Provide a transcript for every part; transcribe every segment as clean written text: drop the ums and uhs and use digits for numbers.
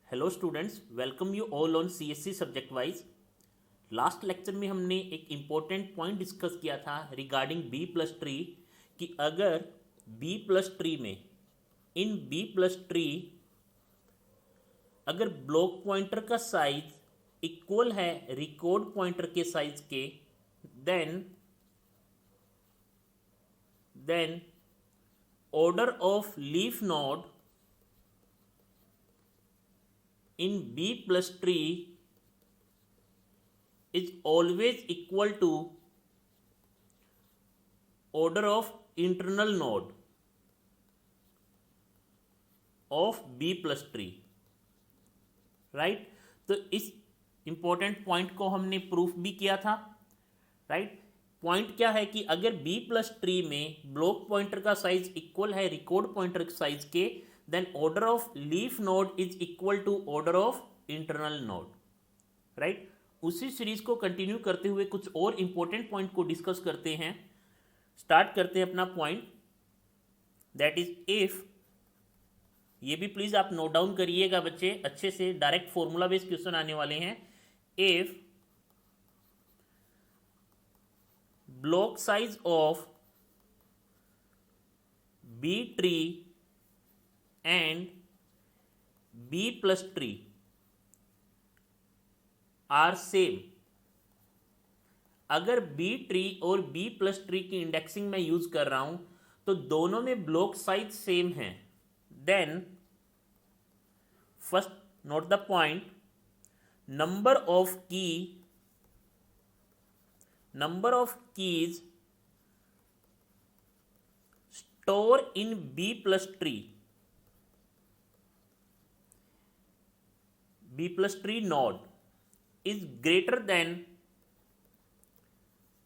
Hello students, welcome you all on CSC subject wise. Last lecture में हमने एक important point discuss किया था रिगार्डिंग बी प्लस ट्री कि अगर बी प्लस ट्री में इन बी प्लस ट्री अगर ब्लॉक पॉइंटर का साइज इक्वल है रिकॉर्ड पॉइंटर के साइज के then order of leaf node in B plus tree is always equal to order of internal node of B plus tree, right? तो इस important point को हमने proof भी किया था, राइट? पॉइंट क्या है कि अगर B प्लस ट्री में ब्लॉक पॉइंटर का साइज इक्वल है रिकॉर्ड पॉइंटर के साइज के, then order of leaf node is equal to order of internal node, right? उसी सीरीज को कंटिन्यू करते हुए कुछ और इंपॉर्टेंट पॉइंट को डिस्कस करते हैं। स्टार्ट करते हैं अपना पॉइंट, दैट इज इफ, ये भी प्लीज आप नोट डाउन करिएगा बच्चे अच्छे से, डायरेक्ट फॉर्मूला बेस्ड क्वेश्चन आने वाले हैं। If block size of B tree and B plus tree are same, अगर B ट्री और B प्लस ट्री की इंडेक्सिंग में यूज कर रहा हूं तो दोनों में ब्लॉक साइज सेम है, then first note the point, number of keys store in B plus tree, B plus tree node is greater than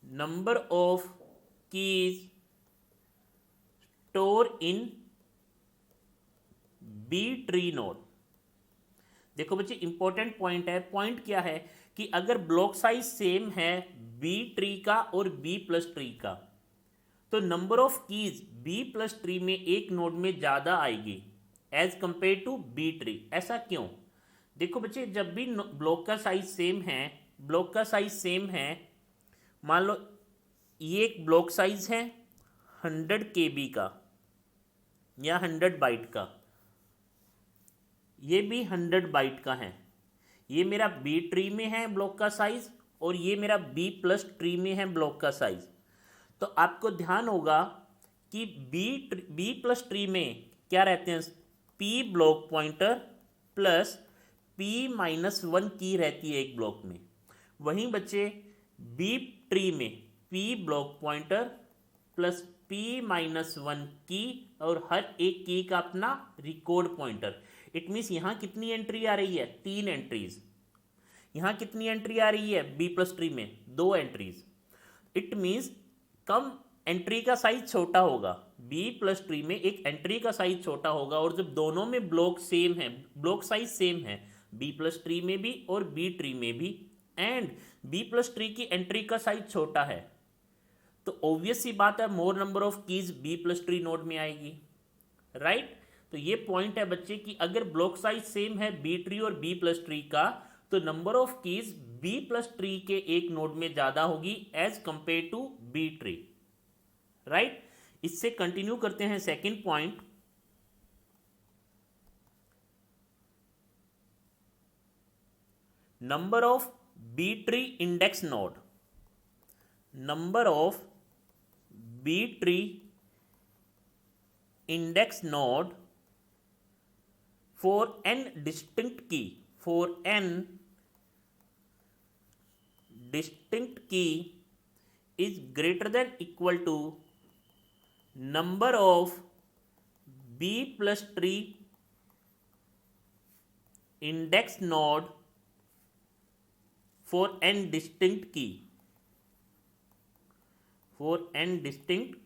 number of keys stored in B tree node। देखो बच्चे important point है। Point क्या है कि अगर block size same है B tree का और B प्लस ट्री का, तो number of keys B plus tree में एक नोड में ज्यादा आएगी as compare to B tree. ऐसा क्यों? देखो बच्चे, जब भी ब्लॉक का साइज सेम है, मान लो ये एक ब्लॉक साइज है 100 KB का या 100 बाइट का, ये भी 100 बाइट का है, ये मेरा बी ट्री में है ब्लॉक का साइज और ये मेरा बी प्लस ट्री में है ब्लॉक का साइज। तो आपको ध्यान होगा कि बी प्लस ट्री में क्या रहते हैं, P block pointer plus P-1 की रहती है एक ब्लॉक में। वहीं बच्चे बी ट्री में P block pointer plus P-1 की और हर एक की का अपना रिकॉर्ड पॉइंटर। इट मीन्स यहाँ कितनी एंट्री आ रही है? 3 एंट्रीज। यहाँ कितनी एंट्री आ रही है बी प्लस ट्री में? 2 entries. It means come entry का साइज छोटा होगा, बी प्लस ट्री में एक एंट्री का साइज छोटा होगा, और जब दोनों में ब्लॉक साइज सेम है बी प्लस ट्री में भी और बी ट्री में भी, एंड बी प्लस ट्री की एंट्री का साइज छोटा है, तो ऑब्वियस सी बात है more number of keys B plus tree node में आएगी, राइट? तो ये पॉइंट है बच्चे कि अगर ब्लॉक साइज सेम है बी ट्री और बी प्लस ट्री का, तो number of keys B plus tree के एक नोड में ज्यादा होगी as compare to B tree, right? इससे कंटिन्यू करते हैं second point. number of B tree index node, number of B tree index node for n distinct key, is greater than equal to number of B plus tree index node for n distinct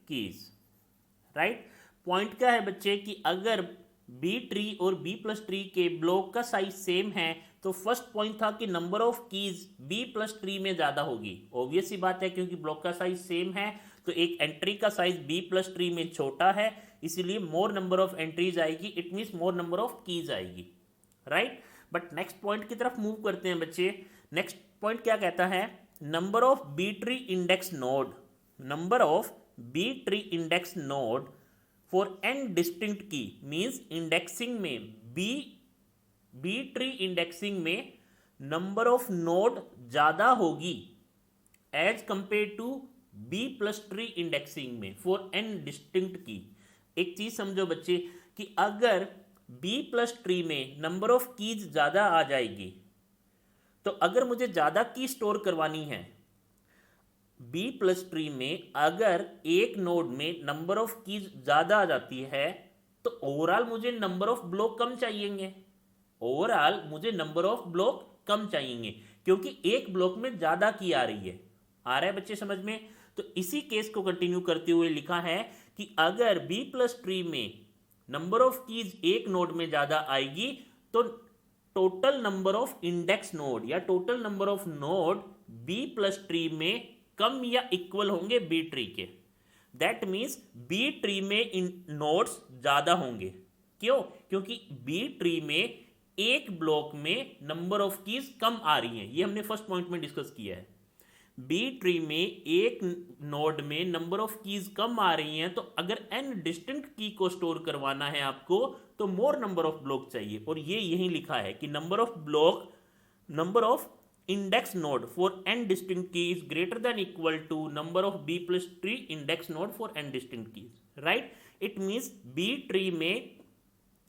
keys, right? Point क्या है बच्चे कि अगर B tree और B plus tree के block का size same है, तो फर्स्ट पॉइंट था कि number of keys B plus tree में ज्यादा होगी। ऑब्वियस सी बात है क्योंकि ब्लॉक का साइज सेम है, तो एक एंट्री का साइज बी प्लस ट्री में छोटा है, इसीलिए मोर नंबर ऑफ एंट्रीज आएगी, it means more number of keys आएगी, राइट? बट नेक्स्ट पॉइंट की तरफ मूव करते हैं बच्चे। नेक्स्ट पॉइंट क्या कहता है, number of B tree index node, number of B tree index node for N distinct key, means indexing में बी ट्री इंडेक्सिंग में नंबर ऑफ नोड ज्यादा होगी as compare to B plus tree indexing में for N distinct key. एक चीज समझो बच्चे कि अगर बी प्लस ट्री में नंबर ऑफ कीज ज्यादा आ जाएगी, तो अगर मुझे ज्यादा की स्टोर करवानी है बी प्लस ट्री में, अगर एक नोड में नंबर ऑफ कीज ज्यादा आ जाती है तो ओवरऑल मुझे नंबर ऑफ ब्लॉक कम चाहिएंगे, ओवरऑल मुझे नंबर ऑफ ब्लॉक कम चाहिएंगे, क्योंकि एक ब्लॉक में ज्यादा की आ रही है। आ रहा है बच्चे समझ में? तो इसी केस को कंटिन्यू करते हुए लिखा है कि अगर बी प्लस ट्री में नंबर ऑफ कीज एक नोड में ज्यादा आएगी तो total number of index node या total number of node B plus tree में कम या इक्वल होंगे बी ट्री के। दैट मीन्स बी ट्री में इन नोड्स ज्यादा होंगे। क्यों? क्योंकि बी ट्री में एक ब्लॉक में नंबर ऑफ कीज कम आ रही हैं, ये हमने फर्स्ट पॉइंट में डिस्कस किया है। बी ट्री में एक नोड में नंबर ऑफ कीज कम आ रही हैं, तो अगर एन डिस्टिंक्ट की को स्टोर करवाना है आपको तो मोर नंबर ऑफ ब्लॉक चाहिए, और ये यही लिखा है कि number of block, number of index node for N distinct key is greater than equal to number of B plus tree index node for N distinct keys, right. It means B tree में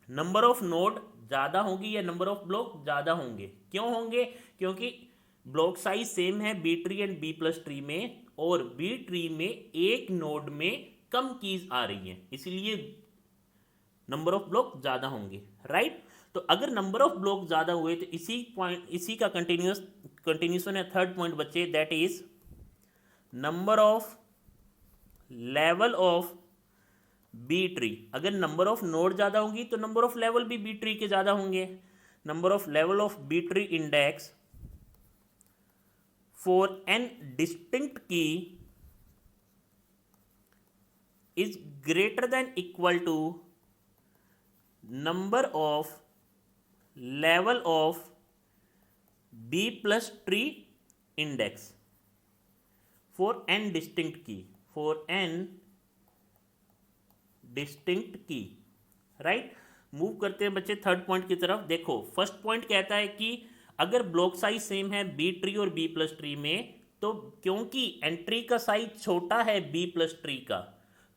number of node ज्यादा होगी या number of block ज्यादा होंगे। क्यों होंगे? क्योंकि block size same है B tree and B plus tree में, और बी ट्री में एक नोड में कम कीज आ रही हैं, इसलिए नंबर ऑफ ब्लॉक ज्यादा होंगे, राइट। तो अगर नंबर ऑफ ब्लॉक ज्यादा हुए तो इसी पॉइंट, इसी का कंटिन्यूशन है थर्ड पॉइंट बच्चे, that is number of level of B tree. अगर नंबर ऑफ नोड ज्यादा होंगी तो नंबर ऑफ लेवल भी बी ट्री के ज्यादा होंगे। Number of level of B tree index for n distinct key is greater than equal to number of level of b plus tree index for n distinct key, for n distinct key, right. Move करते हैं बच्चे third point की तरफ। देखो first point कहता है कि अगर ब्लॉक साइज सेम है बी ट्री और बी प्लस ट्री में, तो क्योंकि एंट्री का साइज छोटा है बी प्लस ट्री का,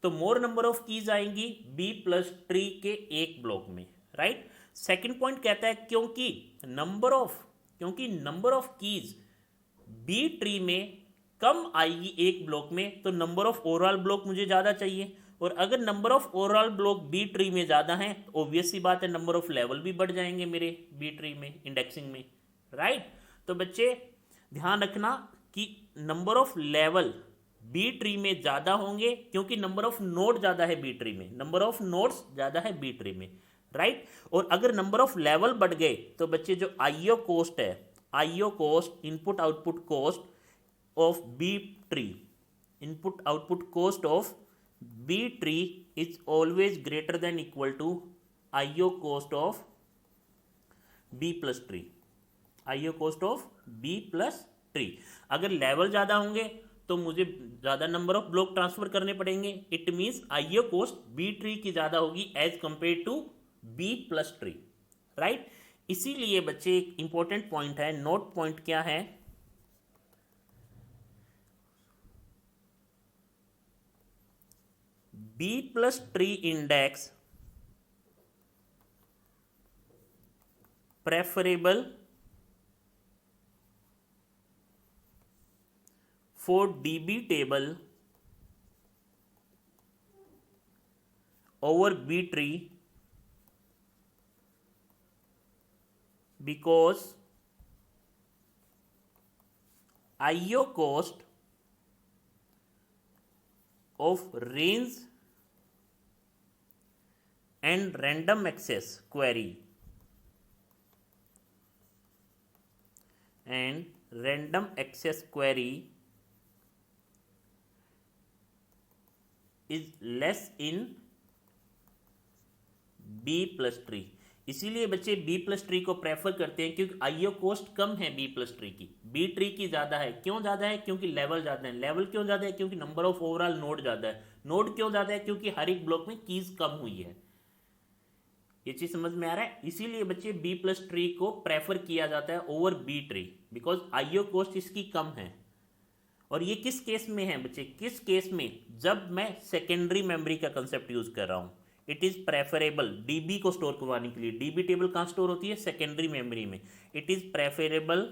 तो मोर नंबर ऑफ कीज आएंगी बी प्लस ट्री के एक ब्लॉक में, राइट। सेकंड पॉइंट कहता है क्योंकि number of keys B tree में कम आएगी एक ब्लॉक में, तो नंबर ऑफ ओवरऑल ब्लॉक मुझे ज्यादा चाहिए, और अगर number of overall block B tree में ज्यादा है तो ऑब्वियस सी बात है नंबर ऑफ लेवल भी बढ़ जाएंगे मेरे बी ट्री में इंडेक्सिंग में, राइट। तो बच्चे ध्यान रखना कि number of level B tree में ज्यादा होंगे क्योंकि नंबर ऑफ नोड ज्यादा है बी ट्री में, नंबर ऑफ नोड्स ज्यादा है बी ट्री में, राइट। और अगर नंबर ऑफ लेवल बढ़ गए तो बच्चे जो आईओ कॉस्ट है, IO cost input output cost of B tree, input output cost of B tree is always greater than equal to IO cost of B plus tree, IO cost of B plus tree. अगर level ज्यादा होंगे तो मुझे ज्यादा number of block transfer करने पड़ेंगे, it means IO cost B tree की ज्यादा होगी as compare to B plus tree, right. इसीलिए बच्चे एक इंपॉर्टेंट पॉइंट है, नोट पॉइंट क्या है, B plus tree index preferable for DB table over B tree because IO cost of range and random access query and random access query is less in B plus tree। इसीलिए बच्चे B plus tree को prefer करते हैं क्योंकि IO cost कम है B plus tree की, B tree की ज़्यादा है। क्यों ज़्यादा है? क्योंकि लेवल ज़्यादा है। लेवल क्यों ज़्यादा है? क्योंकि नंबर ऑफ ओवरऑल नोड ज़्यादा है। नोड क्यों ज़्यादा है? क्योंकि हर एक ब्लॉक में कीज कम हुई है। ये चीज़ समझ में आ रहा है? इसीलिए बच्चे बी प्लस ट्री को प्रेफर किया जाता है over B tree, because IO cost इसकी कम है। और ये किस केस में है बच्चे? किस केस में? जब मैं सेकेंडरी मेमोरी का कंसेप्ट यूज कर रहा हूं। इट इज प्रेफरेबल डीबी को स्टोर करवाने के लिए। डीबी टेबल कहां स्टोर होती है? सेकेंडरी मेमोरी में। It is preferable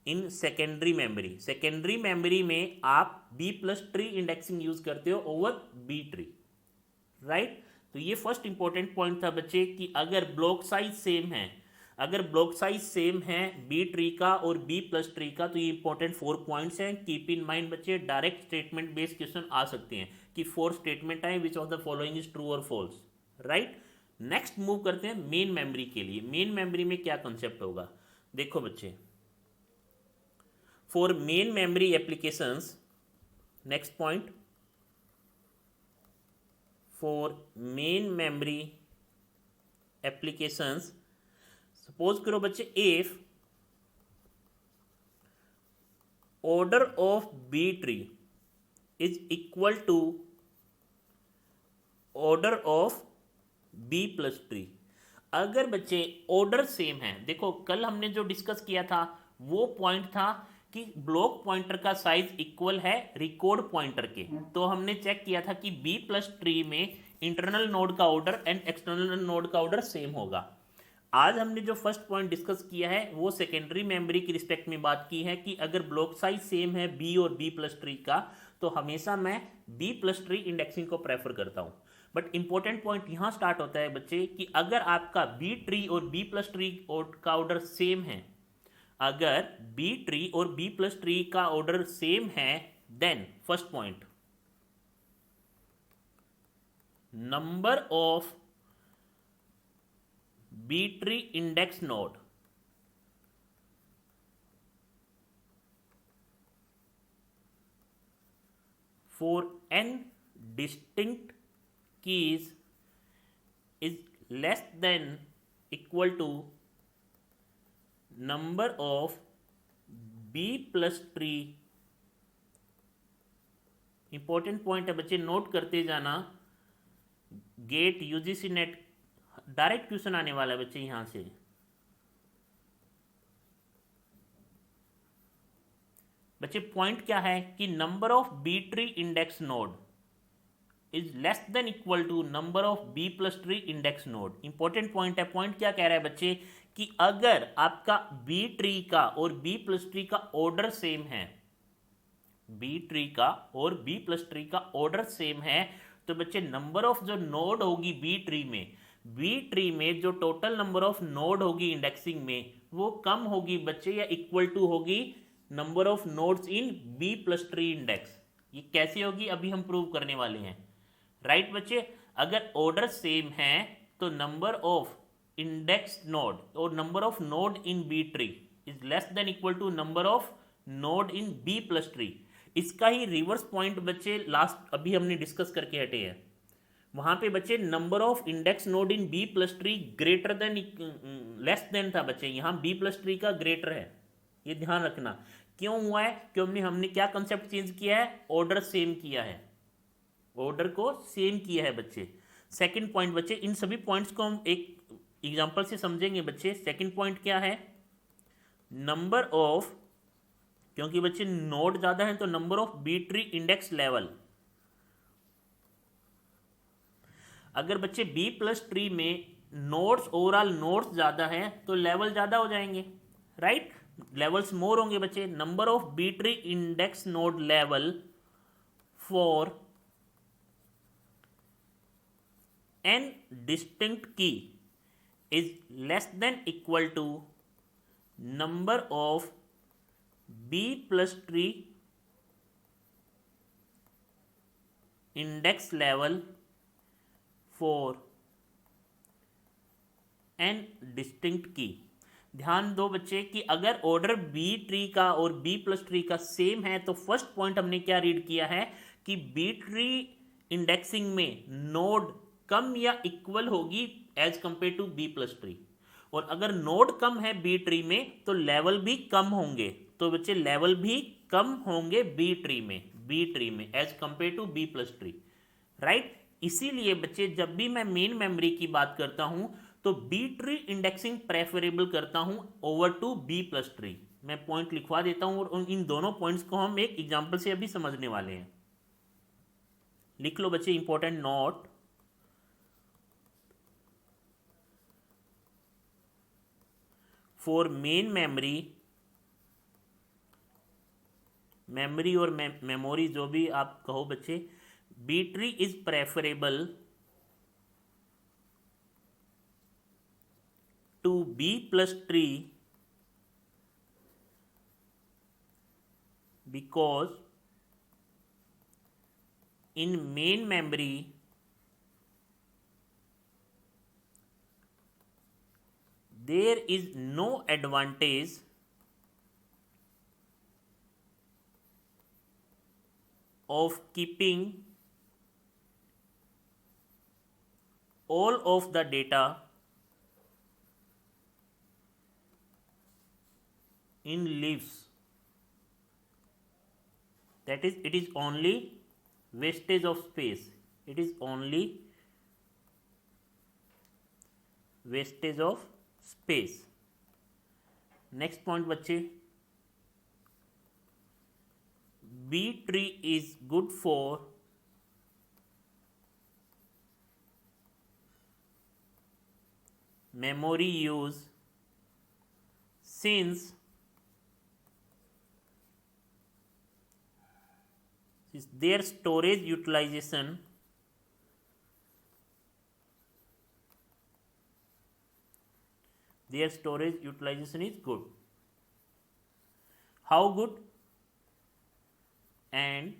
in secondary memory. Secondary memory में आप B plus tree indexing use करते हो ओवर बी ट्री, राइट? तो ये फर्स्ट इंपॉर्टेंट पॉइंट था बच्चे कि अगर ब्लॉक साइज सेम है, अगर ब्लॉक साइज सेम है बी ट्री का और बी प्लस ट्री का, तो ये इंपॉर्टेंट 4 पॉइंट्स हैं। कीप इन माइंड बच्चे, डायरेक्ट स्टेटमेंट बेस्ड क्वेश्चन आ सकते हैं कि 4 स्टेटमेंट आए, which of the following is true और फॉल्स, राइट? नेक्स्ट मूव करते हैं मेन मेमोरी के लिए। मेन मेमोरी में क्या कंसेप्ट होगा? देखो बच्चे, for main memory applications, next point, for main memory applications, suppose करो बच्चे, if order of B tree is equal to order of B plus tree. अगर बच्चे ऑर्डर सेम है, देखो कल हमने जो डिस्कस किया था वो पॉइंट था कि ब्लॉक पॉइंटर का साइज इक्वल है रिकॉर्ड पॉइंटर के। तो हमने चेक किया था कि बी प्लस ट्री में इंटरनल नोड का ऑर्डर एंड एक्सटर्नल नोड का ऑर्डर सेम होगा। आज हमने जो फर्स्ट पॉइंट डिस्कस किया है वो सेकेंडरी मेमोरी की रिस्पेक्ट में बात की है कि अगर ब्लॉक साइज सेम है बी और बी प्लस ट्री का, तो हमेशा मैं बी प्लस ट्री इंडेक्सिंग को प्रेफर करता हूं। बट इंपॉर्टेंट पॉइंट यहां स्टार्ट होता है बच्चे कि अगर आपका बी ट्री और बी प्लस ट्री का ऑर्डर सेम है, अगर बी ट्री और बी प्लस ट्री का ऑर्डर सेम है, then first point, number of B tree index node for n distinct keys is less than equal to number of B plus tree। Important point है बच्चे, note करते जाना। GATE UGC NET direct question आने वाला है बच्चे यहां से। बच्चे पॉइंट क्या है कि number of B tree index node is less than equal to number of B plus tree index node. Important point है। पॉइंट क्या कह रहा है बच्चे कि अगर आपका बी ट्री का और बी प्लस ट्री का ऑर्डर सेम है, बी ट्री का और बी प्लस ट्री का ऑर्डर सेम है, तो बच्चे नंबर ऑफ जो नोड होगी बी ट्री में जो टोटल नंबर ऑफ नोड होगी इंडेक्सिंग में, वो कम होगी बच्चे या इक्वल टू होगी number of nodes in B plus tree index. ये कैसे होगी अभी हम प्रूव करने वाले हैं, राइट बच्चे? अगर ऑर्डर सेम है तो नंबर ऑफ इंडेक्स नोड और number of node in B tree is less than equal to number of node in B plus tree. इसका ही रिवर्स पॉइंट बच्चे लास्ट अभी हमने डिस्कस करके हटे हैं। वहां पे बच्चे number of index node in B plus tree greater than less than था बच्चे, यहां बी प्लस ट्री का ग्रेटर है। ये ध्यान रखना। क्यों हुआ है? क्योंकि हमने क्या कंसेप्ट चेंज किया है? ऑर्डर सेम किया है, ऑर्डर को सेम किया है बच्चे। सेकंड पॉइंट बच्चे, इन सभी पॉइंट्स को हम एक एग्जांपल से समझेंगे बच्चे। सेकंड पॉइंट क्या है? नंबर ऑफ, क्योंकि बच्चे नोड ज्यादा है तो number of B tree index level. अगर बच्चे बी प्लस ट्री में नोड्स, ओवरऑल नोड्स ज्यादा है तो लेवल ज्यादा हो जाएंगे, राइट? लेवल्स मोर होंगे बच्चे। Number of B tree index node level for n distinct key is less than equal to number of B plus tree index level for n distinct key। ध्यान दो बच्चे कि अगर ऑर्डर बी ट्री का और B plus tree का same है तो फर्स्ट पॉइंट हमने क्या रीड किया है कि बी ट्री इंडेक्सिंग में नोड कम या इक्वल होगी as compare to B plus tree, और अगर नोड कम है बी ट्री में तो लेवल भी कम होंगे। तो बच्चे लेवल भी कम होंगे बी ट्री में as compare to B plus tree, right. इसीलिए बच्चे जब भी मैं मेन मेमोरी की बात करता हूं तो बी ट्री इंडेक्सिंग प्रेफरेबल करता हूं over to B plus tree. मैं पॉइंट लिखवा देता हूं और इन दोनों पॉइंट्स को हम एक एग्जांपल से अभी समझने वाले हैं। लिख लो बच्चे important note, for main memory और मेमोरी जो भी आप कहो बच्चे, B tree is preferable to B plus tree because in main memory there is no advantage of keeping all of the data in leaves. That is, it is only wastage of space. It is only wastage of space. Next point बच्चे, B tree is good for memory use since their storage utilization is good. How good? And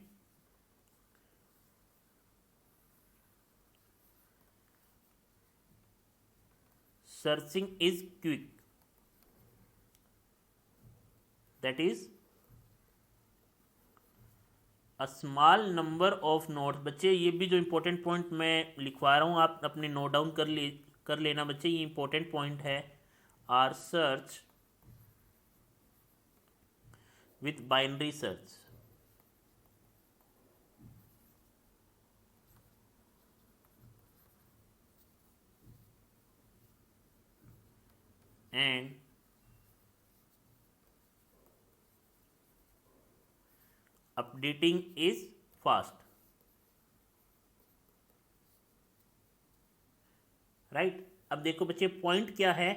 searching is quick. That is a small number of notes. बच्चे ये भी जो important point मैं लिखवा रहा हूँ आप अपने नोट डाउन कर लेना बच्चे, ये इंपॉर्टेंट पॉइंट है। Are search with binary search and updating is fast, right. अब देखो बच्चे पॉइंट क्या है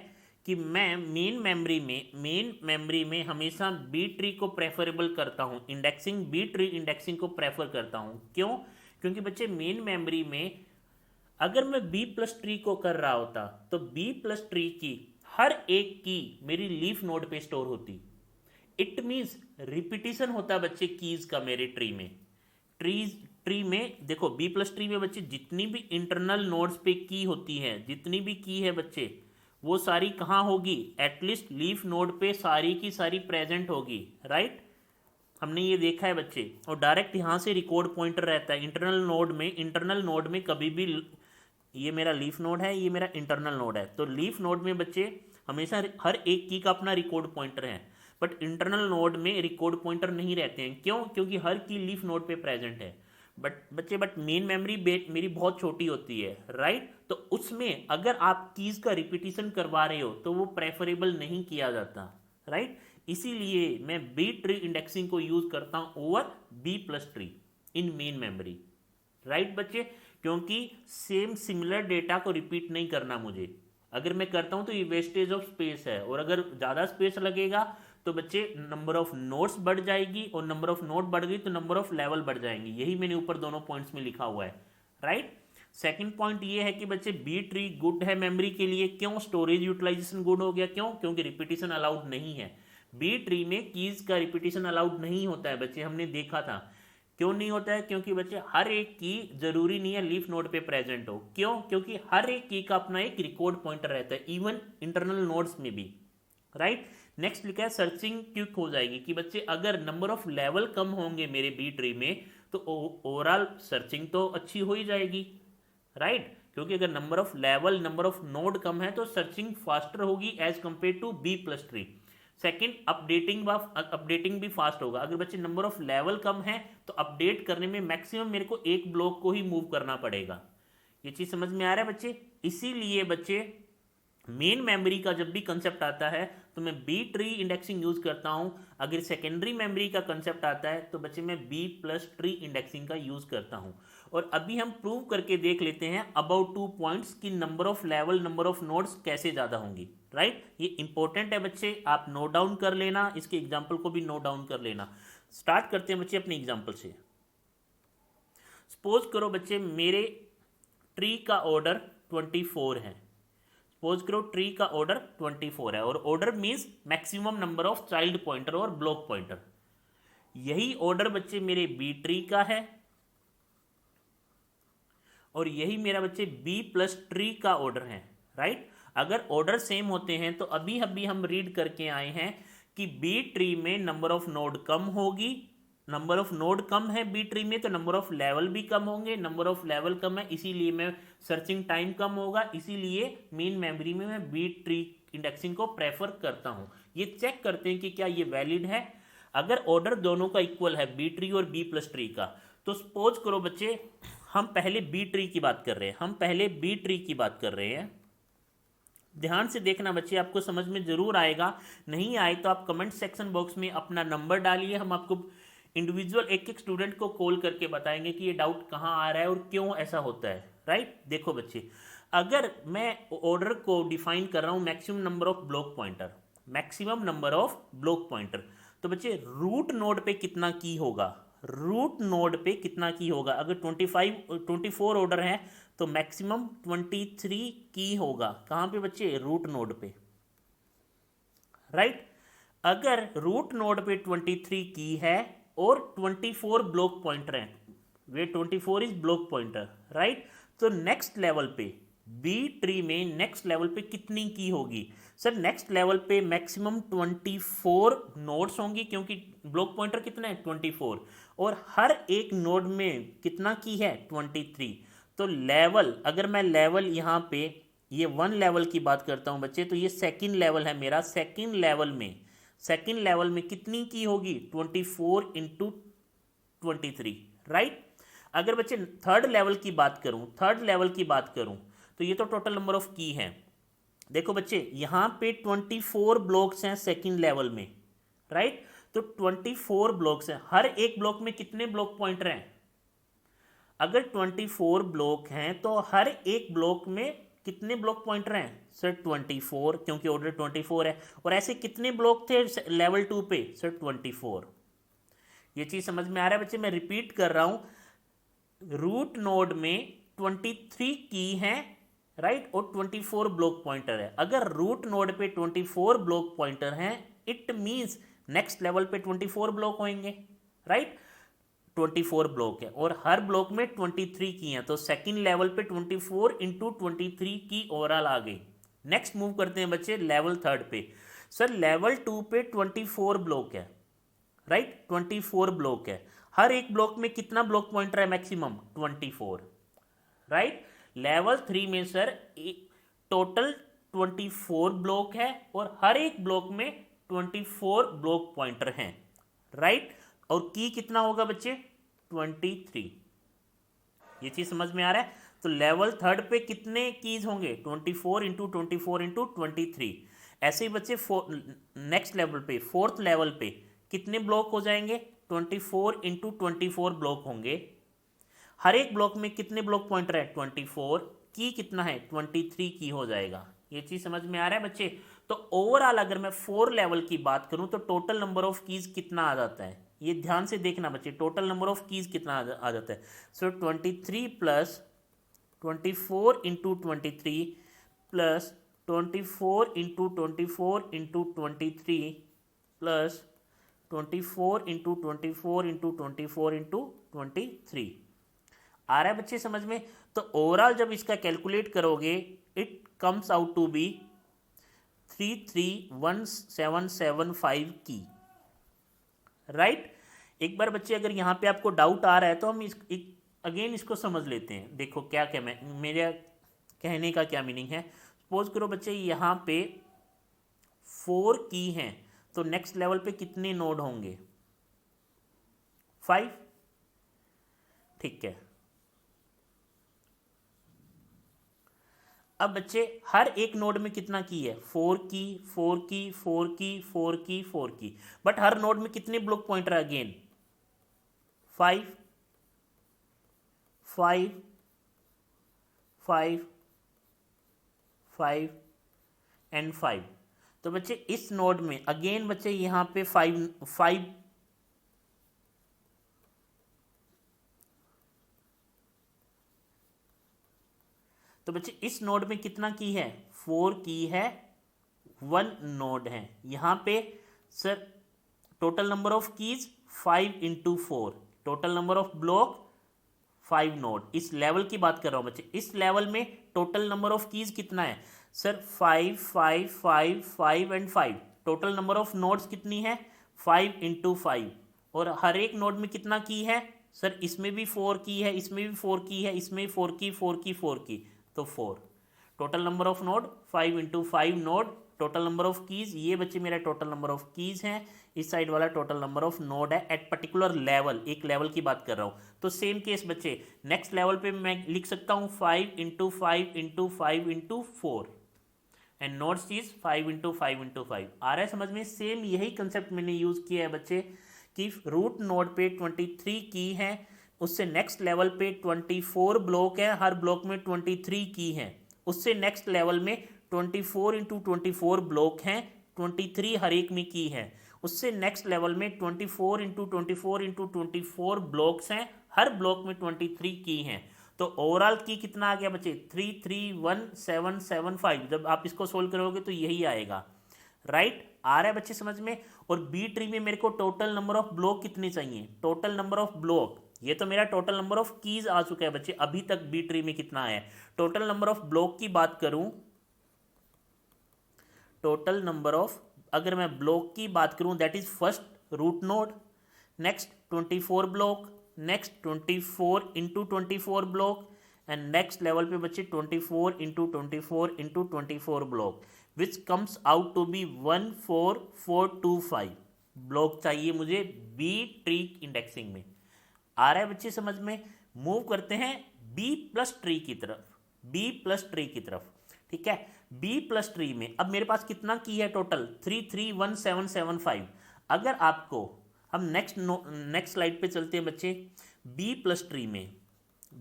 कि मैं मेन मेमोरी में हमेशा बी ट्री को प्रेफरेबल करता हूं, बी ट्री इंडेक्सिंग को प्रेफर करता हूं। क्यों? क्योंकि बच्चे मेन मेमोरी में अगर मैं बी प्लस ट्री को कर रहा होता तो बी प्लस ट्री की हर एक की मेरी लीफ नोड पे स्टोर होती। इट मीन्स रिपीटिशन होता बच्चे कीज का मेरे ट्री में देखो बी प्लस ट्री में बच्चे जितनी भी इंटरनल नोड्स पे की होती है, जितनी भी की है बच्चे, वो सारी कहाँ होगी? एटलीस्ट लीफ नोड पे सारी की सारी प्रेजेंट होगी, राइट। हमने ये देखा है बच्चे, और डायरेक्ट यहाँ से रिकॉर्ड पॉइंटर रहता है इंटरनल नोड में कभी भी। ये मेरा लीफ नोड है, ये मेरा इंटरनल नोड है, तो लीफ नोड में बच्चे हमेशा हर एक की का अपना रिकॉर्ड पॉइंटर है, बट इंटरनल नोड में रिकॉर्ड पॉइंटर नहीं रहते हैं। क्यों? क्योंकि हर की लीफ नोड पे प्रेजेंट है। बट मेन मेमोरी मेरी बहुत छोटी होती है, राइट। तो उसमें अगर आप कीज का रिपीटिशन करवा रहे हो तो वो प्रेफरेबल नहीं किया जाता, राइट। इसीलिए मैं बी ट्री इंडेक्सिंग को यूज करता हूं over B plus tree in main memory, right बच्चे। क्योंकि सिमिलर डेटा को रिपीट नहीं करना मुझे। अगर मैं करता हूं तो ये वेस्टेज ऑफ स्पेस है, और अगर ज़्यादा स्पेस लगेगा तो बच्चे नंबर ऑफ नोट्स बढ़ जाएगी, और नंबर ऑफ नोट बढ़ गई तो नंबर ऑफ लेवल बढ़ जाएंगी। यही मैंने ऊपर दोनों पॉइंट्स में लिखा हुआ है, राइट। सेकंड पॉइंट ये है कि बच्चे बी ट्री गुड है मेमोरी के लिए। क्यों? स्टोरेज यूटिलाइजेशन गुड हो गया। क्यों? क्योंकि रिपीटिशन अलाउड नहीं है। बी ट्री में कीज का रिपीटिशन अलाउड नहीं होता है बच्चे, हमने देखा था। क्यों नहीं होता है? क्योंकि बच्चे हर एक की जरूरी नहीं है लीफ नोड पे प्रेजेंट हो। क्यों? क्योंकि हर एक की का अपना एक रिकॉर्ड पॉइंटर रहता है, इवन इंटरनल नोड्स में भी, राइट। नेक्स्ट लिखा है सर्चिंग क्विक हो जाएगी कि बच्चे अगर नंबर ऑफ लेवल कम होंगे मेरे बी ट्री में तो ओवरऑल सर्चिंग तो अच्छी हो ही जाएगी, राइट, क्योंकि अगर number of level, number of node कम है तो सर्चिंग फास्टर होगी as compare to B plus tree. Second, updating भी फास्ट होगा। अगर बच्चे नंबर ऑफ लेवल कम है तो अपडेट करने में मैक्सिमम मेरे को एक ब्लॉक को ही मूव करना पड़ेगा। ये चीज समझ में आ रहा है बच्चे? इसीलिए बच्चे मेन मेमोरी का जब भी कंसेप्ट आता है तो मैं बी ट्री इंडेक्सिंग यूज करता हूं। अगर सेकेंडरी मेमोरी का कंसेप्ट आता है तो बच्चे मैं बी प्लस ट्री इंडेक्सिंग का यूज करता हूं। और अभी हम प्रूव करके देख लेते हैं अबाउट 2 पॉइंट्स की number of level, number of nodes कैसे ज्यादा होंगी। राइट, ये इंपॉर्टेंट है बच्चे, आप नोट डाउन कर लेना, इसके एग्जाम्पल को भी नोट डाउन कर लेना। स्टार्ट करते हैं बच्चे अपने एग्जाम्पल से। सपोज करो बच्चे मेरे ट्री का ऑर्डर 24 है। सपोज करो ट्री का ऑर्डर 24 है, और order means maximum number of child pointer और ब्लॉक पॉइंटर। यही ऑर्डर बच्चे मेरे बी ट्री का है, और यही मेरा बच्चे बी प्लस ट्री का ऑर्डर है। राइट, अगर ऑर्डर सेम होते हैं तो अभी अभी हम रीड करके आए हैं कि बी ट्री में नंबर ऑफ नोड कम होगी। नंबर ऑफ नोड कम है बी ट्री में तो नंबर ऑफ लेवल भी कम होंगे। नंबर ऑफ लेवल कम है इसीलिए मैं सर्चिंग टाइम कम होगा, इसीलिए मेन मेमोरी में मैं बी ट्री इंडेक्सिंग को प्रेफर करता हूं। ये चेक करते हैं कि क्या ये वैलिड है। अगर ऑर्डर दोनों का इक्वल है बी ट्री और बी प्लस ट्री का, तो सपोज करो बच्चे हम पहले बी ट्री की बात कर रहे हैं। ध्यान से देखना बच्चे, आपको समझ में जरूर आएगा। नहीं आए तो आप कमेंट सेक्शन बॉक्स में अपना नंबर डालिए, हम आपको इंडिविजुअल एक एक स्टूडेंट को कॉल करके बताएंगे कि ये डाउट कहाँ आ रहा है और क्यों ऐसा होता है। राइट, देखो बच्चे, अगर मैं ऑर्डर को डिफाइन कर रहा हूँ maximum number of block pointer, तो बच्चे रूट नोड पे कितना की होगा? अगर 24 ऑर्डर है तो मैक्सिमम 23 की होगा। कहां पे बच्चे? रूट नोड पे। राइट, अगर रूट नोड पे 23 की है और 24 ब्लॉक पॉइंटर है, वे 24 इज ब्लॉक पॉइंटर। राइट, तो नेक्स्ट लेवल पे बी ट्री में नेक्स्ट लेवल पे कितनी की होगी? सर नेक्स्ट लेवल पे मैक्सिमम 24 नोड्स होंगी, क्योंकि ब्लॉक पॉइंटर कितना है? 24, और हर एक नोड में कितना की है? 23। तो लेवल, अगर मैं लेवल यहाँ पे ये 1 लेवल की बात करता हूँ बच्चे, तो ये सेकंड लेवल है मेरा। सेकंड लेवल में कितनी की होगी? 24 इंटू 23। राइट, अगर बच्चे थर्ड लेवल की बात करूं तो ये तो टोटल नंबर ऑफ की है। देखो बच्चे यहाँ पे 24 ब्लॉक्स हैं सेकंड लेवल में। राइट, तो 24 ब्लॉक्स हैं, हर एक ब्लॉक में कितने ब्लॉक पॉइंटर हैं? अगर 24 ब्लॉक हैं तो हर एक ब्लॉक में कितने ब्लॉक पॉइंटर हैं? सर 24, क्योंकि ऑर्डर 24 है। और ऐसे कितने ब्लॉक थे लेवल 2 पे? सर 24। ये चीज समझ में आ रहा है बच्चे? मैं रिपीट कर रहा हूं, रूट नोड में 23 की है, राइट, और 24 ब्लॉक पॉइंटर है। अगर रूट नोड पे 24 ब्लॉक पॉइंटर हैं, इट मींस नेक्स्ट लेवल पे 24 ब्लॉक होंगे। राइट, 24 ब्लॉक है और हर ब्लॉक में 23 की हैं, तो सेकंड लेवल पे 24 इंटू 23 की ओवरऑल आ गई। नेक्स्ट मूव करते हैं बच्चे लेवल थर्ड पे। सर लेवल 2 पे 24 ब्लॉक है। राइट, 24 ब्लॉक है, हर एक ब्लॉक में कितना ब्लॉक पॉइंटर है? मैक्सिमम 24। राइट, लेवल 3 में सर टोटल 24 ब्लॉक है और हर एक ब्लॉक में 24 ब्लॉक पॉइंटर हैं। राइट, और की कितना होगा बच्चे? 23। ये चीज समझ में आ रहा है? तो लेवल थर्ड पे कितने कीज होंगे? 24 इंटू 24 इंटू 23। ऐसे ही बच्चे नेक्स्ट लेवल पे, फोर्थ लेवल पे कितने ब्लॉक हो जाएंगे? 24 इंटू 24 ब्लॉक होंगे। हर एक ब्लॉक में कितने ब्लॉक पॉइंटर है? 24। की कितना है? 23 की हो जाएगा। ये चीज समझ में आ रहा है बच्चे? तो ओवरऑल अगर मैं 4 लेवल की बात करूं तो टोटल नंबर ऑफ कीज कितना आ जाता है? ये ध्यान से देखना बच्चे, टोटल नंबर ऑफ कीज कितना आ जाता है? सो 23 plus 24 into 23 plus 24 into 24 into 23 plus 24 into 24 into 24 into 23। आ रहा है बच्चे समझ में? तो ओवरऑल जब इसका कैलकुलेट करोगे it comes out to be 331775 की। राइट, एक बार बच्चे अगर यहाँ पे आपको डाउट आ रहा है तो हम अगेन इसको समझ लेते हैं। देखो क्या क्या मेरा कहने का क्या मीनिंग है। सपोज करो बच्चे यहाँ पे 4 की हैं, तो नेक्स्ट लेवल पे कितने नोड होंगे? 5। ठीक है। अब बच्चे हर एक नोड में कितना की है? 4 की, 4 की, 4 की, 4 की, 4 की। बट हर नोड में कितने ब्लॉक पॉइंटर है? Again 5 5 5 5 and 5। तो बच्चे इस नोड में अगेन बच्चे यहां पे 5 तो बच्चे इस नोड में कितना की है? 4 की है, 1 नोड है यहां पे। Sir total number of keys 5 into 4, total number of block 5 node. इस लेवल की बात कर रहा हूं बच्चे। इस लेवल में टोटल नंबर ऑफ कीज कितना है? Sir 5 5 5 5 and 5। Total number of nodes कितनी है? 5 इंटू 5। और हर एक नोड में कितना की है? सर इसमें भी 4 की है, इसमें भी 4 की है, इसमें 4 की, 4 की, 4 की, तो 4। Total number of node 5 into 5 node. Total number of keys, ये बच्चे मेरा टोटल नंबर ऑफ कीज हैं। इस साइड वाला टोटल नंबर ऑफ नोड है एट पर्टिकुलर लेवल। एक लेवल की बात कर रहा हूं। तो सेम केस बच्चे नेक्स्ट लेवल पे मैं लिख सकता हूं 5 into 5 into 5 into 4 end nodes is 5 into 5 into 5। आ रहा है समझ में? सेम यही कंसेप्ट मैंने यूज किया है बच्चे कि रूट नोड पे 23 की है, उससे नेक्स्ट लेवल पे 24 ब्लॉक है, हर ब्लॉक में 23 की है। उससे नेक्स्ट लेवल में 24 इंटू 24 ब्लॉक हैं, 23 हर एक में की है। उससे नेक्स्ट लेवल में 24 इंटू 24 इंटू 24 ब्लॉक्स हैं, हर ब्लॉक में 23 की हैं। तो ओवरऑल की कितना आ गया बच्चे? 331,775। जब आप इसको सोल्व करोगे तो यही आएगा। राइट? आ रहा है बच्चे समझ में? और बी ट्री में मेरे को टोटल नंबर ऑफ ब्लॉक कितने चाहिए? टोटल नंबर ऑफ ब्लॉक, ये तो मेरा टोटल नंबर ऑफ कीज आ चुका है बच्चे। अभी तक बी ट्री में कितना है? टोटल नंबर ऑफ ब्लॉक की बात करूं, टोटल नंबर ऑफ, अगर मैं ब्लॉक की बात करूं, that is first root node, next 24 block, next 24 into 24 block and next level पे बच्चे 24 into 24 into 24 block, which comes out to be 14425 block चाहिए मुझे बी ट्री इंडेक्सिंग में। आ रहा है बच्चे समझ में? मूव करते हैं बी प्लस ट्री की तरफ, बी प्लस ट्री की तरफ। ठीक है, बी प्लस ट्री में अब मेरे पास कितना की है टोटल? 331,775। अगर आपको, हम नेक्स्ट स्लाइड पे चलते हैं बच्चे। बी प्लस ट्री में,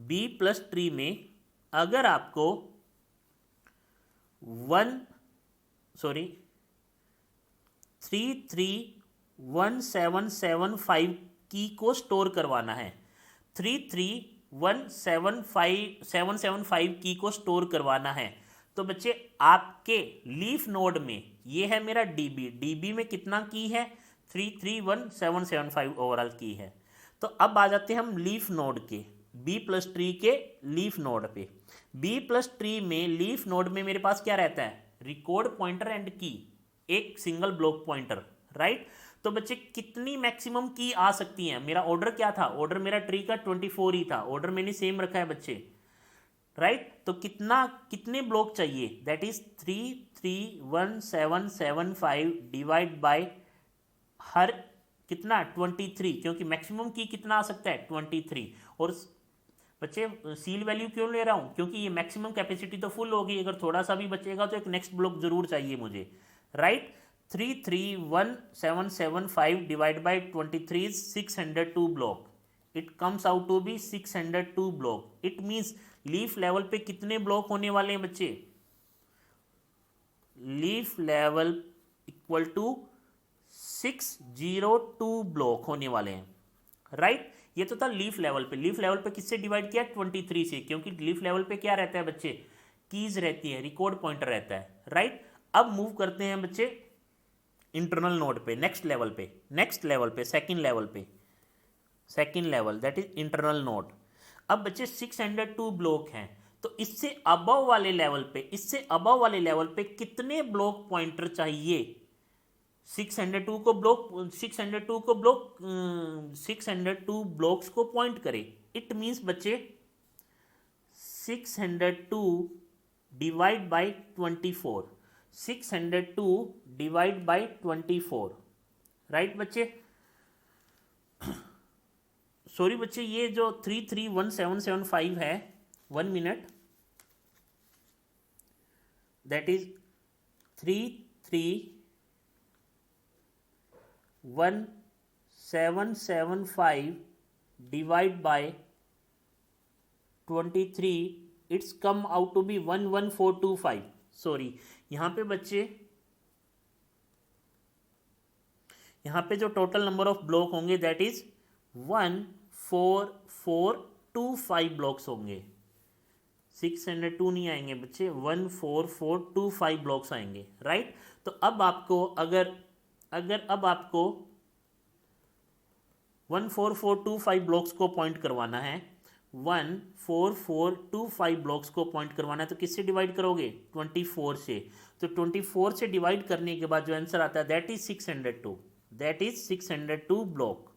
बी प्लस ट्री में अगर आपको 331,775 की को स्टोर करवाना है, 331,775 की को स्टोर करवाना है, तो बच्चे आपके लीफ नोड में, ये है मेरा डीबी, डीबी में कितना की है? 331,775 ओवरऑल की है। तो अब आ जाते हैं हम लीफ नोड के, बी प्लस ट्री के लीफ नोड पे। बी प्लस ट्री में लीफ नोड में मेरे पास क्या रहता है? रिकॉर्ड पॉइंटर एंड की, एक सिंगल ब्लॉक पॉइंटर। राइट? तो बच्चे कितनी मैक्सिमम की आ सकती हैं? मेरा ऑर्डर क्या था? ऑर्डर मेरा ट्री का 24 ही था, ऑर्डर मैंने सेम रखा है बच्चे। राइट? तो कितने ब्लॉक चाहिए? दैट इज 331,775 डिवाइड बाय हर कितना? 23, क्योंकि मैक्सिमम की कितना आ सकता है? 23। और बच्चे सील वैल्यू क्यों ले रहा हूं? क्योंकि ये मैक्सिमम कैपेसिटी तो फुल होगी, अगर थोड़ा सा भी बचेगा तो एक नेक्स्ट ब्लॉक जरूर चाहिए मुझे। Right? 331,775 divide by 23 is 602 block. It comes out to be 602 block. It means leaf level पे कितने ब्लॉक होने वाले हैं बच्चे? Leaf level equal to 602 block होने वाले हैं। राइट? ये तो था लीफ लेवल पे। लीफ लेवल पे किससे डिवाइड किया? 23 से, क्योंकि लीफ लेवल पे क्या रहता है बच्चे? कीज रहती है, रिकॉर्ड पॉइंटर रहता है। राइट? अब मूव करते हैं बच्चे इंटरनल नोड पे, नेक्स्ट लेवल पे, second level that is internal node. अब बच्चे 602 ब्लॉक हैं, तो इससे अबव वाले लेवल पे कितने ब्लॉक पॉइंटर चाहिए? 602 ब्लॉक्स को पॉइंट करे। इट मीन्स बच्चे 602 divide by 24, 602 divide by 24, right बच्चे। सॉरी बच्चे, ये जो 331775 है, 1 minute, that is 331775 divide by 23, it's come out to be 11425। Sorry, यहाँ पे बच्चे, यहाँ पे जो टोटल नंबर ऑफ ब्लॉक होंगे दैट इज 14425 ब्लॉक्स होंगे, 602 नहीं आएंगे बच्चे, 14425 ब्लॉक्स आएंगे, राइट। तो अब आपको अगर अब आपको 14425 ब्लॉक्स को पॉइंट करवाना है, 14425 ब्लॉक्स को पॉइंट करवाना है, तो किससे डिवाइड करोगे? 24 से। तो 24 से डिवाइड करने के बाद जो आंसर आता है that is 602, that is 602 block.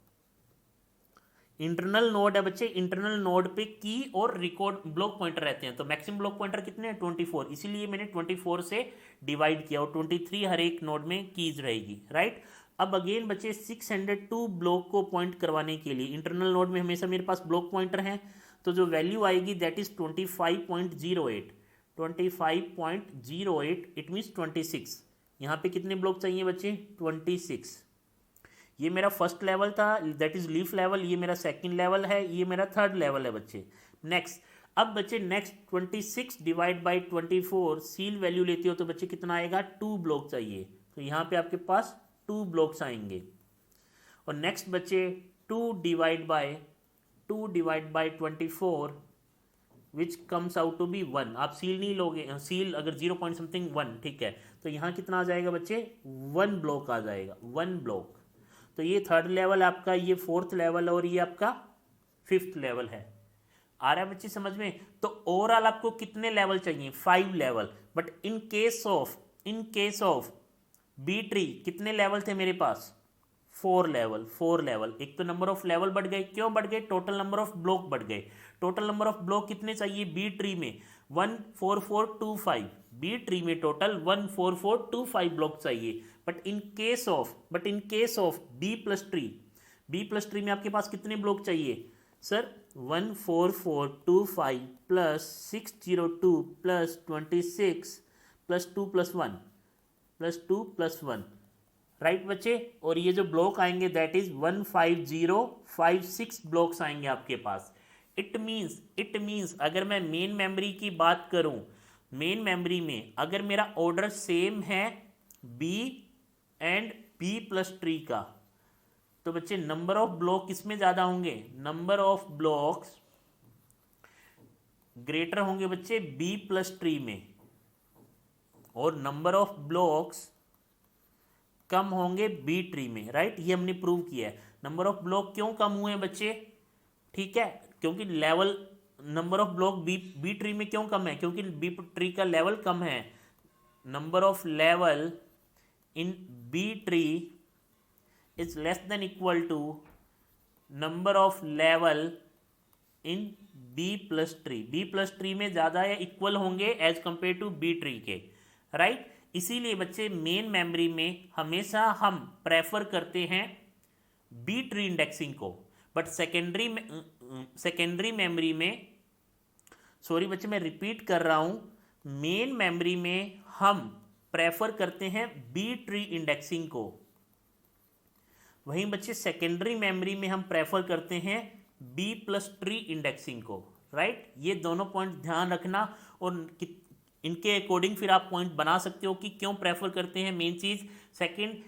Internal node है बच्चे, इंटरनल नोड पे की और रिकॉर्ड ब्लॉक पॉइंटर रहते हैं, तो मैक्सिमम ब्लॉक पॉइंटर कितने हैं? 24, इसीलिए मैंने 24 से डिवाइड किया, और 23 हर एक नोड में कीज रहेगी, राइट। अब अगेन बच्चे 602 ब्लॉक को पॉइंट करवाने के लिए इंटरनल नोड में हमेशा मेरे पास ब्लॉक पॉइंटर हैं, तो जो वैल्यू आएगी दैट इज 25.08, 25.08, इट मीन्स 26। यहाँ पे कितने ब्लॉक चाहिए बच्चे? 26। ये मेरा फर्स्ट लेवल था, दैट इज लीफ लेवल, ये मेरा सेकंड लेवल है, ये मेरा थर्ड लेवल है बच्चे। नेक्स्ट, अब बच्चे next 26 divide by 24 seal value लेते हो तो बच्चे कितना आएगा? 2 ब्लॉक चाहिए, तो यहाँ पे आपके पास 2 ब्लॉक्स आएंगे। और नेक्स्ट बच्चे 2 divide by 24 which comes out to be 1। आप सील नहीं लोगे, सील अगर 0 पॉइंट समथिंग 1, ठीक है, तो यहाँ कितना आ जाएगा बच्चे? 1 ब्लॉक आ जाएगा, 1 ब्लॉक। तो ये थर्ड लेवल आपका, ये फोर्थ लेवल, और ये आपका फिफ्थ लेवल है। आ रहा है बच्चे समझ में? तो ओवरऑल आपको कितने लेवल चाहिए? 5 level. But in case of B tree कितने लेवल थे मेरे पास? 4 लेवल, 4 लेवल। एक तो नंबर ऑफ लेवल बढ़ गए, क्यों बढ़ गए? टोटल नंबर ऑफ ब्लॉक बढ़ गए। टोटल नंबर ऑफ ब्लॉक कितने चाहिए बी ट्री में? 14425। बी ट्री में टोटल 14425 ब्लॉक चाहिए। But in case of B plus tree में आपके पास कितने ब्लॉक चाहिए sir? 14425 plus 602 plus 26 plus 2 plus 1 right बच्चे। और ये जो ब्लॉक आएंगे दैट इज 15056 ब्लॉक्स आएंगे आपके पास। इट मीन्स अगर मैं मेन मेमोरी की बात करूं, मेन मेमोरी में अगर मेरा ऑर्डर सेम है B and B plus tree का, तो बच्चे नंबर ऑफ ब्लॉक किसमें ज्यादा होंगे? नंबर ऑफ ब्लॉक्स ग्रेटर होंगे बच्चे बी प्लस ट्री में, और नंबर ऑफ ब्लॉक्स कम होंगे बी ट्री में, राइट। ये हमने प्रूव किया है। नंबर ऑफ ब्लॉक क्यों कम हुए बच्चे? ठीक है, क्योंकि level, number of block B tree में क्यों कम है? क्योंकि बी ट्री का लेवल कम है। Number of level in B tree is less than equal to number of level in B plus tree. B plus tree में ज्यादा या इक्वल होंगे as compare to B tree के, राइट। इसीलिए बच्चे मेन मेमोरी में हमेशा हम प्रेफर करते हैं बी ट्री इंडेक्सिंग को, बट सेकेंडरी मेमोरी में, सॉरी बच्चे मैं रिपीट कर रहा हूं, मेन मेमोरी में हम प्रेफर करते हैं बी ट्री इंडेक्सिंग को, वहीं बच्चे सेकेंडरी मेमोरी में हम प्रेफर करते हैं बी प्लस ट्री इंडेक्सिंग को, राइट। ये दोनों पॉइंट ध्यान रखना, और इनके अकॉर्डिंग फिर आप पॉइंट बना सकते हो कि क्यों प्रेफर करते हैं। मेन चीज सेकंड,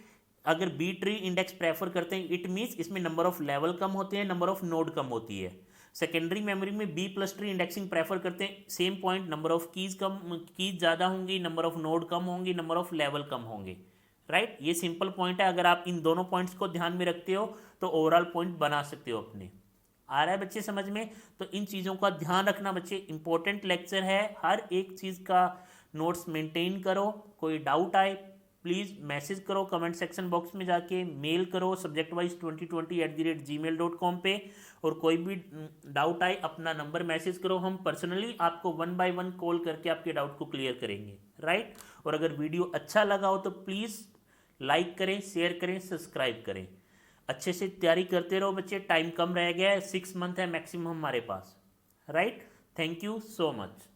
अगर बी ट्री इंडेक्स प्रेफर करते हैं इट मीन्स इसमें नंबर ऑफ लेवल कम होते हैं, नंबर ऑफ नोड कम होती है। सेकेंडरी मेमोरी में B plus tree indexing prefer करते हैं, same point, number of keys ज़्यादा होंगी, नंबर ऑफ नोड कम होंगी, नंबर ऑफ लेवल कम होंगे, राइट। ये सिंपल पॉइंट है। अगर आप इन दोनों पॉइंट्स को ध्यान में रखते हो तो ओवरऑल पॉइंट बना सकते हो अपने। आ रहा है बच्चे समझ में? तो इन चीज़ों का ध्यान रखना बच्चे, इंपॉर्टेंट लेक्चर है, हर एक चीज़ का नोट्स मेंटेन करो। कोई डाउट आए प्लीज़ मैसेज करो कमेंट सेक्शन बॉक्स में जाके, मेल करो subjectwise2020@gmail.com पे, और कोई भी डाउट आए अपना नंबर मैसेज करो, हम पर्सनली आपको 1 बाय 1 कॉल करके आपके डाउट को क्लियर करेंगे, राइट। और अगर वीडियो अच्छा लगा हो तो प्लीज़ लाइक करें, शेयर करें, सब्सक्राइब करें। अच्छे से तैयारी करते रहो बच्चे, टाइम कम रह गया है, 6 मंथ है मैक्सिमम हमारे पास, right. Thank you so much.